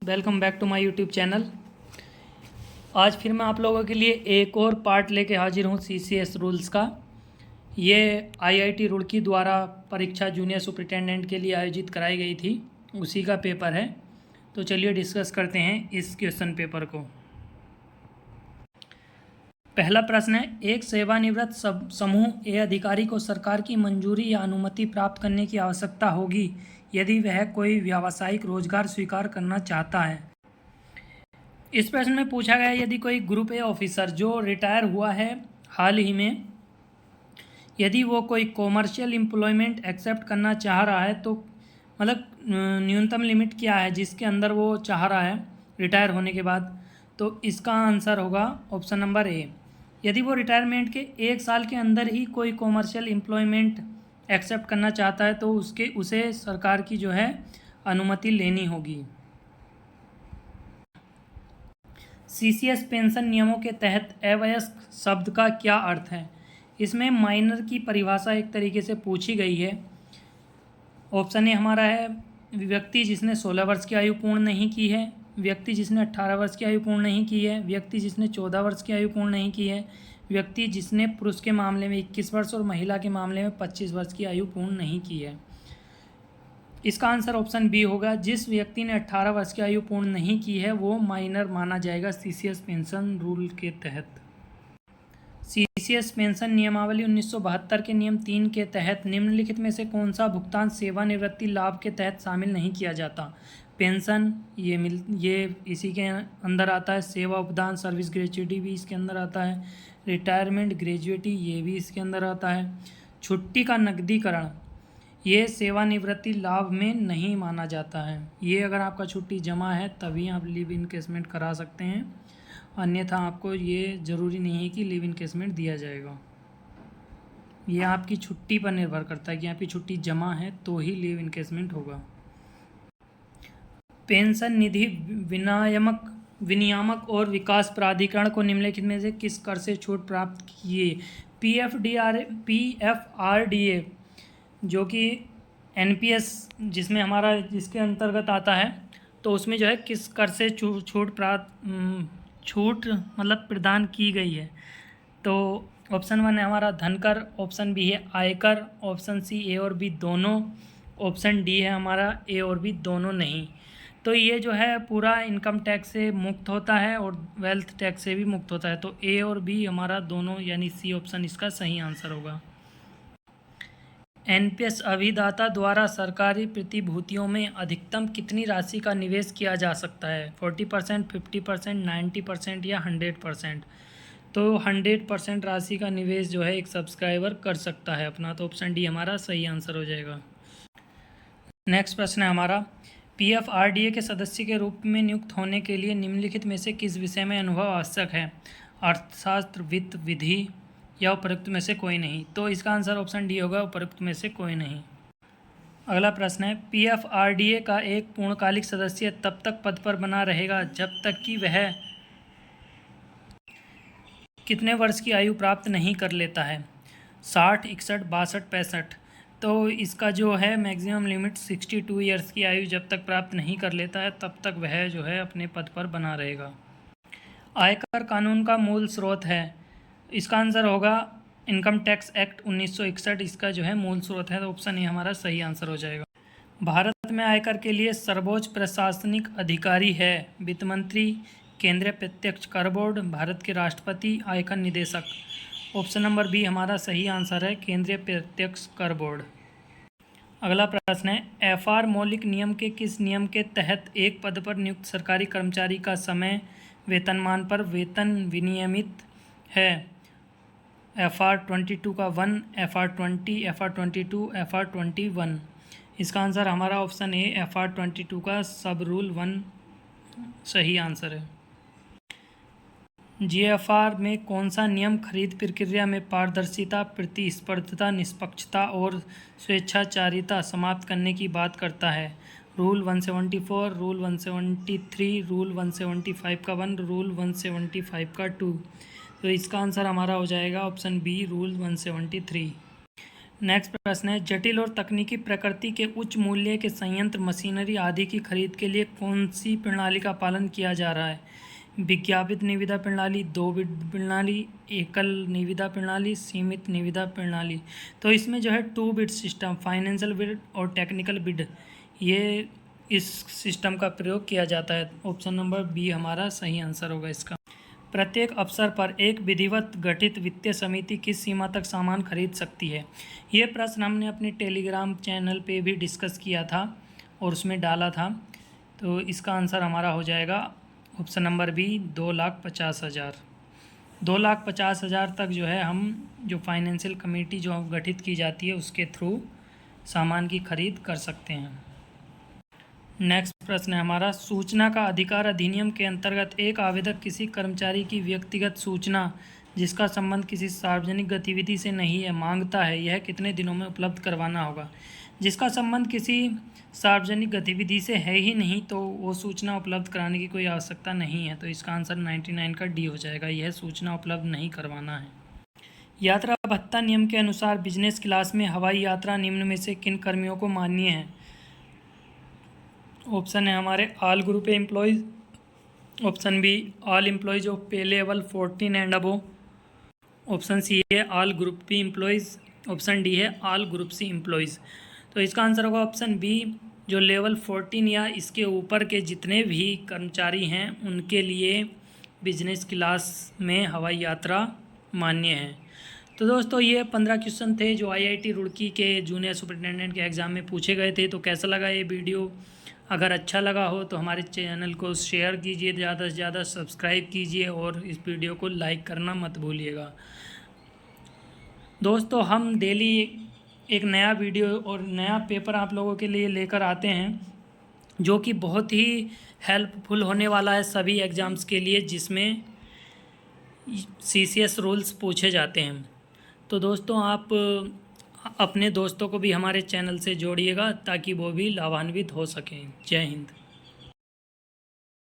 Welcome back to my YouTube channel. आज फिर मैं आप लोगों के लिए एक और पार्ट लेके हाजिर हूँ सीसीएस रूल्स का। ये आईआईटी रुड़की द्वारा परीक्षा जूनियर सुपरिटेंडेंट के लिए आयोजित कराई गई थी, उसी का पेपर है। तो चलिए डिस्कस करते हैं इस क्वेश्चन पेपर को। पहला प्रश्न है, एक सेवानिवृत्त समूह ए अधिकारी को सरकार की मंजूरी या अनुमति प्राप्त करने की आवश्यकता होगी यदि वह कोई व्यावसायिक रोजगार स्वीकार करना चाहता है। इस प्रश्न में पूछा गया यदि कोई ग्रुप ए ऑफिसर जो रिटायर हुआ है हाल ही में, यदि वो कोई कॉमर्शियल एम्प्लॉयमेंट एक्सेप्ट करना चाह रहा है तो मतलब न्यूनतम लिमिट क्या है जिसके अंदर वो चाह रहा है रिटायर होने के बाद। तो इसका आंसर होगा ऑप्शन नंबर ए। यदि वो रिटायरमेंट के 1 साल के अंदर ही कोई कॉमर्शियल एम्प्लॉयमेंट एक्सेप्ट करना चाहता है तो उसे सरकार की जो है अनुमति लेनी होगी। सीसीएस पेंशन नियमों के तहत अवयस्क शब्द का क्या अर्थ है। इसमें माइनर की परिभाषा एक तरीके से पूछी गई है। ऑप्शन ए हमारा है व्यक्ति जिसने 16 वर्ष की आयु पूर्ण नहीं की है, व्यक्ति जिसने 18 वर्ष की आयु पूर्ण नहीं की है, व्यक्ति जिसने 14 वर्ष की आयु पूर्ण नहीं की है, व्यक्ति जिसने पुरुष के मामले में 21 वर्ष और महिला के मामले में 25 वर्ष की आयु पूर्ण नहीं की है। इसका आंसर ऑप्शन बी होगा। जिस व्यक्ति ने 18 वर्ष की आयु पूर्ण नहीं की है वो माइनर माना जाएगा सीसीएस पेंशन रूल के तहत। सीसीएस पेंशन नियमावली 1972 के नियम 3 के तहत निम्नलिखित में से कौन सा भुगतान सेवानिवृत्ति लाभ के तहत शामिल नहीं किया जाता। पेंशन ये इसी के अंदर आता है, सेवा उपदान सर्विस ग्रेच्युटी भी इसके अंदर आता है, रिटायरमेंट ग्रेजुएटी ये भी इसके अंदर आता है, छुट्टी का नकदीकरण ये सेवानिवृत्ति लाभ में नहीं माना जाता है। ये अगर आपका छुट्टी जमा है तभी आप लीव इनकेसमेंट करा सकते हैं, अन्यथा आपको ये ज़रूरी नहीं है कि लीव इनकेसमेंट दिया जाएगा। ये आपकी छुट्टी पर निर्भर करता है कि आपकी छुट्टी जमा है तो ही लीव इनकेसमेंट होगा। पेंशन निधि विनियामक और विकास प्राधिकरण को निम्नलिखित में से किस कर से छूट प्राप्त किए। पीएफआरडीए जो कि एनपीएस जिसके अंतर्गत आता है, तो उसमें जो है किस कर से छूट मतलब प्रदान की गई है। तो ऑप्शन 1 है हमारा धनकर, ऑप्शन बी है आयकर, ऑप्शन सी ए और बी दोनों, ऑप्शन डी है हमारा ए और बी दोनों नहीं। तो ये जो है पूरा इनकम टैक्स से मुक्त होता है और वेल्थ टैक्स से भी मुक्त होता है। तो ए और बी हमारा दोनों यानी सी ऑप्शन इसका सही आंसर होगा। एनपीएस अभिदाता द्वारा सरकारी प्रतिभूतियों में अधिकतम कितनी राशि का निवेश किया जा सकता है। 40%, 50%, 90% या 100%। तो 100% राशि का निवेश जो है एक सब्सक्राइबर कर सकता है अपना। तो ऑप्शन डी हमारा सही आंसर हो जाएगा। नेक्स्ट प्रश्न है हमारा, पीएफआरडीए के सदस्य के रूप में नियुक्त होने के लिए निम्नलिखित में से किस विषय में अनुभव आवश्यक है। अर्थशास्त्र, वित्त, विधि या उपरोक्त में से कोई नहीं। तो इसका आंसर ऑप्शन डी होगा, उपरोक्त में से कोई नहीं। अगला प्रश्न है, पीएफआरडीए का एक पूर्णकालिक सदस्य तब तक पद पर बना रहेगा जब तक कि वह कितने वर्ष की आयु प्राप्त नहीं कर लेता है। 60, 61, 62, 65। तो इसका जो है मैक्सिमम लिमिट 62 ईयर्स की आयु जब तक प्राप्त नहीं कर लेता है तब तक वह जो है अपने पद पर बना रहेगा। आयकर कानून का मूल स्रोत है। इसका आंसर होगा इनकम टैक्स एक्ट 1961 इसका जो है मूल स्रोत है। तो ऑप्शन ए हमारा सही आंसर हो जाएगा। भारत में आयकर के लिए सर्वोच्च प्रशासनिक अधिकारी है वित्त मंत्री, केंद्रीय प्रत्यक्ष कर बोर्ड, भारत के राष्ट्रपति, आयकर निदेशक। ऑप्शन नंबर बी हमारा सही आंसर है, केंद्रीय प्रत्यक्ष कर बोर्ड। अगला प्रश्न है, एफआर मौलिक नियम के किस नियम के तहत एक पद पर नियुक्त सरकारी कर्मचारी का समय वेतनमान पर वेतन विनियमित है। FR 22 का 1, FR 20, FR 22, FR 21। इसका आंसर हमारा ऑप्शन ए FR 22 का सब रूल 1 सही आंसर है। GFR में कौन सा नियम खरीद प्रक्रिया में पारदर्शिता, प्रतिस्पर्धा, निष्पक्षता और स्वेच्छाचारिता समाप्त करने की बात करता है। रूल 174, रूल 173, रूल 175 का 1, रूल 175 का 2। तो इसका आंसर हमारा हो जाएगा ऑप्शन बी रूल 173। नेक्स्ट प्रश्न है, जटिल और तकनीकी प्रकृति के उच्च मूल्य के संयंत्र, मशीनरी आदि की खरीद के लिए कौन सी प्रणाली का पालन किया जा रहा है? विज्ञापित निविदा प्रणाली, 2 बिड प्रणाली, एकल निविदा प्रणाली, सीमित निविदा प्रणाली। तो इसमें जो है 2 बिड सिस्टम, फाइनेंशियल बिड और टेक्निकल बिड, ये इस सिस्टम का प्रयोग किया जाता है। ऑप्शन नंबर बी हमारा सही आंसर होगा इसका। प्रत्येक अवसर पर एक विधिवत गठित वित्तीय समिति किस सीमा तक सामान खरीद सकती है? ये प्रश्न हमने अपने टेलीग्राम चैनल पे भी डिस्कस किया था और उसमें डाला था। तो इसका आंसर हमारा हो जाएगा ऑप्शन नंबर बी, 2,50,000। 2,50,000 तक जो है हम जो फाइनेंशियल कमेटी जो गठित की जाती है उसके थ्रू सामान की खरीद कर सकते हैं। नेक्स्ट प्रश्न है हमारा, सूचना का अधिकार अधिनियम के अंतर्गत एक आवेदक किसी कर्मचारी की व्यक्तिगत सूचना जिसका संबंध किसी सार्वजनिक गतिविधि से नहीं है मांगता है, यह कितने दिनों में उपलब्ध करवाना होगा? जिसका संबंध किसी सार्वजनिक गतिविधि से है ही नहीं तो वो सूचना उपलब्ध कराने की कोई आवश्यकता नहीं है। तो इसका आंसर 99 का डी हो जाएगा, यह सूचना उपलब्ध नहीं करवाना है। यात्रा भत्ता नियम के अनुसार बिजनेस क्लास में हवाई यात्रा निम्न में से किन कर्मियों को मान्य है? ऑप्शन है हमारे all group employees, option B all employees of pay level 14 and above, option C है all group B employees, option D है ऑल ग्रुप सी एम्प्लॉयज़। तो इसका आंसर होगा ऑप्शन बी, जो लेवल 14 या इसके ऊपर के जितने भी कर्मचारी हैं उनके लिए बिजनेस क्लास में हवाई यात्रा मान्य है। तो दोस्तों ये 15 क्वेश्चन थे जो IIT रुड़की के जूनियर सुपरिटेंडेंट के एग्ज़ाम में पूछे गए थे। तो कैसा लगा ये वीडियो? अगर अच्छा लगा हो तो हमारे चैनल को शेयर कीजिए, ज़्यादा से ज़्यादा सब्सक्राइब कीजिए और इस वीडियो को लाइक करना मत भूलिएगा। दोस्तों हम डेली एक नया वीडियो और नया पेपर आप लोगों के लिए लेकर आते हैं जो कि बहुत ही हेल्पफुल होने वाला है सभी एग्ज़ाम्स के लिए, जिसमें CCS रूल्स पूछे जाते हैं। तो दोस्तों आप अपने दोस्तों को भी हमारे चैनल से जोड़िएगा ताकि वो भी लाभान्वित हो सकें। जय हिंद।